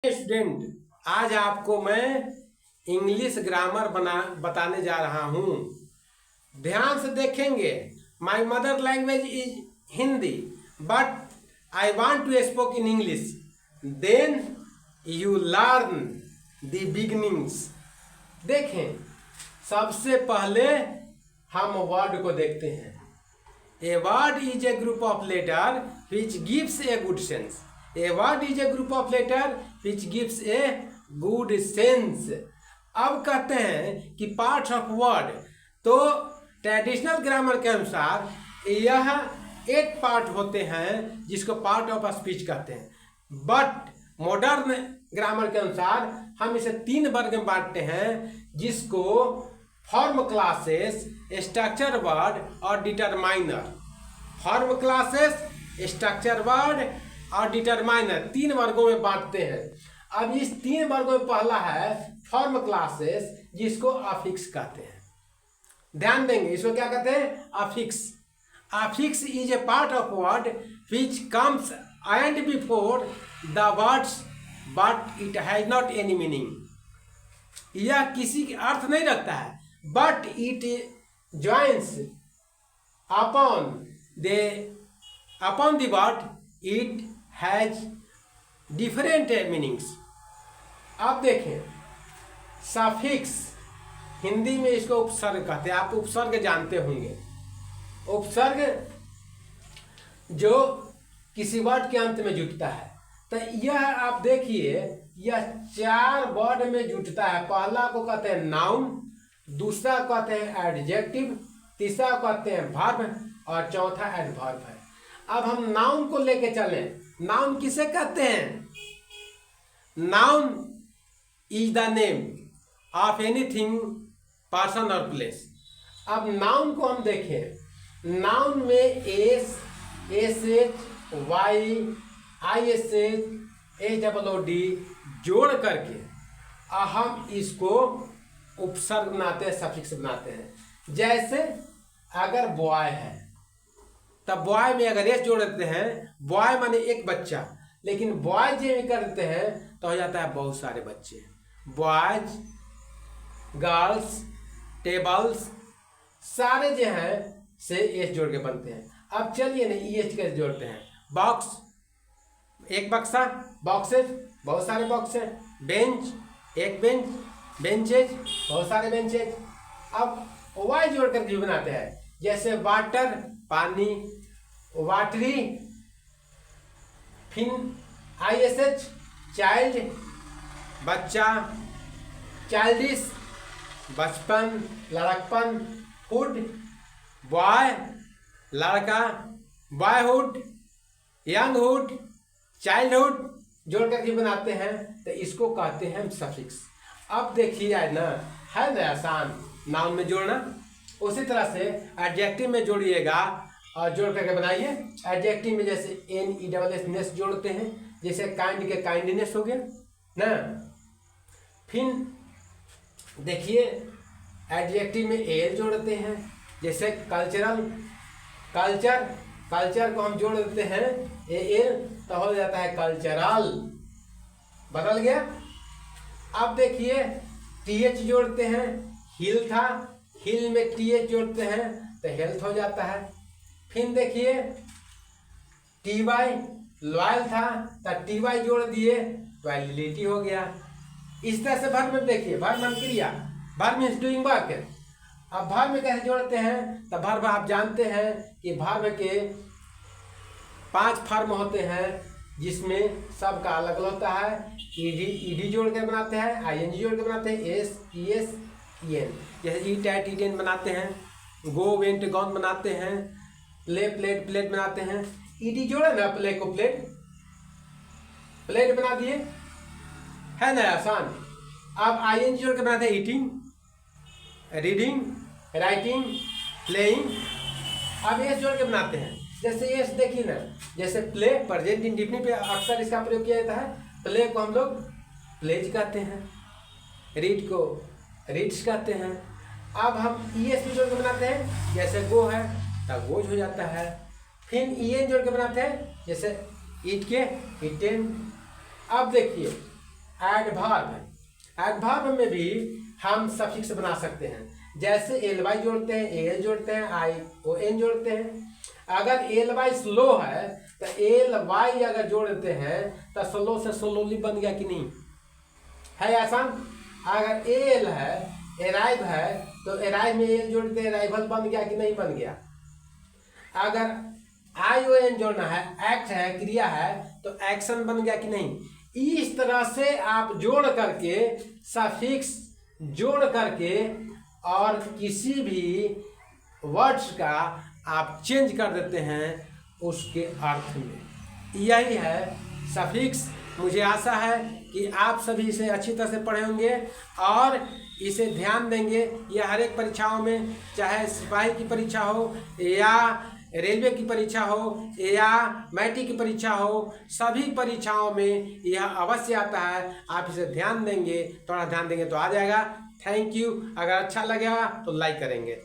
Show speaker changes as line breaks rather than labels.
Student, आज आपको मैं इंग्लिश ग्रामर बताने जा रहा हूँ। ध्यान से देखेंगे। My mother language is Hindi but I want to spoke in English. Then you learn the beginnings. देखें, सबसे पहले हम वर्ड को देखते हैं। A word is a group of letter which gives a good sense. A word is a group of letter which gives a good sense। अब कहते हैं कि पार्ट्स ऑफ वर्ड, तो ट्रेडिशनल ग्रामर के अनुसार यह 8 पार्ट होते हैं जिसको पार्ट ऑफ स्पीच कहते हैं। बट मॉडर्न ग्रामर के अनुसार हम इसे 3 वर्ग में बांटते हैं, जिसको फॉर्म क्लासेस, स्ट्रक्चर वर्ड और determiner. Form classes, structure word और डिटरमाइनर 3 वर्गों में बांटते हैं। अब इस 3 वर्गों में पहला है फॉर्म क्लासेस, जिसको अफिक्स कहते हैं। ध्यान देंगे, इसको क्या कहते हैं? Affix. Affix is a part of word which comes and before the words but it has not any meaning. यह किसी के अर्थ नहीं रखता है, but it joins upon the word it has different meanings. अब देखें, सफिक्स, हिंदी में इसको उपसर्ग कहते हैं। आप उपसर्ग जानते होंगे। उपसर्ग जो किसी वर्ड के अंत में जुटता है, तो यह आप देखिए, यह 4 वर्ड में जुटता है। पहला को कहते हैं नाउन, दूसरा कहते हैं एडजेक्टिव, तीसरा कहते हैं वर्ब और चौथा एडवर्ब है। अब हम नाउन को लेके चलें। नाउन किसे कहते हैं? Noun is the name of anything, person और प्लेस। अब नाउन को हम देखें। नाउन में S, S H, Y, I S H, A double O D जोड़ करके हम इसको उपसर्ग बनाते हैं, सफिक्स बनाते हैं। जैसे अगर बॉय है, तब बॉय में अगर एस जोड़ देते हैं, बॉय माने एक बच्चा, लेकिन बॉय जो कर देते हैं तो हो जाता है बहुत सारे बच्चे। बॉयज, गर्ल्स, टेबल्स, सारे जो हैं से एस जोड़ के बनते हैं। अब चलिए ना, ई एच कैसे जोड़ते हैं? बॉक्स, एक बक्सा, बॉक्सेज, बहुत सारे बॉक्सेज। बेंच, एक बेंच, बेंचेज, बहुत सारे बेंचेज। अब वाई जोड़ करके भी बनाते हैं, जैसे वाटर, पानी, वाटरी, फिर ISH, चाइल्ड, बच्चा, चाइल्डिश, बचपन, लड़कपन, हुड, बॉय, लड़का, बॉयहुड, यंगहुड, चाइल्डहुड जोड़ करके बनाते हैं, तो इसको कहते हैं सफिक्स। अब देखिए ना, है ना आसान नाउन में जोड़ना। उसी तरह से एडजेक्टिव में जोड़िएगा और जोड़ करके बनाइए। एडजेक्टिव में जैसे NESS नेस जोड़ते हैं, जैसे काइंड के काइंडनेस हो गया ना। फिर देखिए, एडजेक्टिव में एल जोड़ते हैं, जैसे कल्चरल, कल्चर, कल्चर को हम जोड़ देते हैं AL, तो हो जाता है कल्चरल। बदल गया। अब देखिए, TH जोड़ते हैं, हिल था, हिल में TH जोड़ते हैं तो हेल्थ हो जाता है। फिर देखिए, TY लॉयल था तो TY जोड़ दिए, वैलिडिटी हो गया। इस तरह से वर्ब में देखिए, वर्ब में क्रिया, वर्ब मीन्स डूइंग वर्क। अब वर्ब में कैसे जोड़ते हैं? तो वर्ब आप जानते हैं कि वर्ब के 5 फॉर्म होते हैं, जिसमें सबका अलग अलग होता है। ईडी जोड़ के बनाते हैं, ING जोड़ के बनाते हैं, एस, ES, EN, जैसे ईट, एट, ईटेन बनाते हैं, गो, वेंट, गॉन बनाते हैं, प्ले, प्लेट, प्लेट बनाते हैं। ईडी जोड़े ना, प्ले को प्लेट, प्लेट बना दिए, है ना आसान। अब ING जोड़ के बनाते हैं ईटिंग, रीडिंग, राइटिंग, प्लेइंग। अब एस जोड़ के बनाते हैं, जैसे एस देखिए ना, जैसे प्ले, प्रेजेंट इंडेफिनिट पे अक्सर इसका प्रयोग किया जाता है। प्ले को हम लोग प्लेज कहते हैं, रीड को रीड्स कहते हैं। अब हम ES जोड़ के बनाते हैं, जैसे गो है तब गोज हो जाता है। फिर EN जोड़ के बनाते हैं, जैसे ईट के ईटेन। अब देखिए, एडवर्ब। एडवर्ब में भी हम सफिक्स बना सकते हैं, जैसे एल वाई जोड़ते हैं, एल जोड़ते हैं, आई ओ एन जोड़ते हैं। अगर एल वाई स्लो है तो एल वाई अगर जोड़ते हैं तो स्लो से स्लोली बन गया कि नहीं, है ऐसा। अगर एल है, एराइव है, तो एराइव में एल जोड़ते हैं, अराइवल बन गया कि नहीं बन गया। अगर आई ओ एन जोड़ना है, एक्ट है, क्रिया है, तो एक्शन बन गया कि नहीं। इस तरह से आप जोड़ करके, सफिक्स जोड़ करके और किसी भी वर्ड्स का आप चेंज कर देते हैं उसके अर्थ में। यही है सफिक्स। मुझे आशा है कि आप सभी इसे अच्छी तरह से पढ़े होंगे और इसे ध्यान देंगे। यह हर एक परीक्षाओं में, चाहे सिपाही की परीक्षा हो या रेलवे की परीक्षा हो या मैट्रिक की परीक्षा हो, सभी परीक्षाओं में यह अवश्य आता है। आप इसे ध्यान देंगे, थोड़ा ध्यान देंगे तो आ जाएगा। Thank you. अगर अच्छा लगेगा तो लाइक करेंगे।